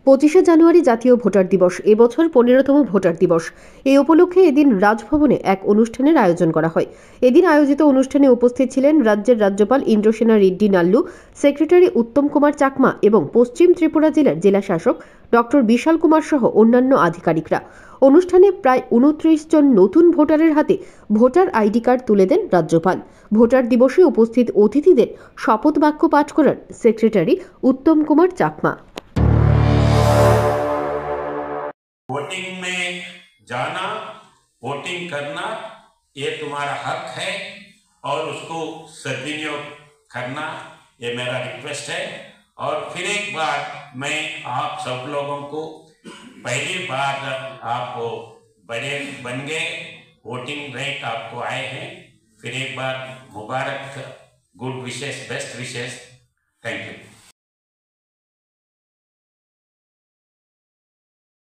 25শে জানুয়ারি জাতীয় ভোটার দিবস। এবছর 15তম ভোটার দিবস। এই উপলক্ষে এদিন রাজভবনে এক অনুষ্ঠানের আয়োজন করা হয়। এদিন আয়োজিত অনুষ্ঠানে উপস্থিত ছিলেন রাজ্যের রাজ্যপাল ইন্দ্রসেনা রেড্ডি নাল্লু, সেক্রেটারি উত্তম কুমার চাকমা এবং পশ্চিম ত্রিপুরা জেলার জেলা শাসক ডক্টর বিশাল কুমার সহ অন্যান্য আধিকারিকরা। অনুষ্ঠানে প্রায় 29 জন নতুন ভোটারের হাতে ভোটার আইডি কার্ড তুলে দেন রাজ্যপাল। ভোটার দিবসে উপস্থিত অতিথিদের শপথ বাক্য পাঠ করান সেক্রেটারি উত্তম কুমার চাকমা। वोटिंग में जाना, वोटिंग करना ये तुम्हारा हक है और उसको सदुपयोग करना ये मेरा रिक्वेस्ट है। और फिर एक बार मैं आप सब लोगों को पहली बार आप बड़े बन गए, वोटिंग राइट आपको आए हैं, फिर एक बार मुबारक, गुड विशेष, बेस्ट विशेष। Thank you.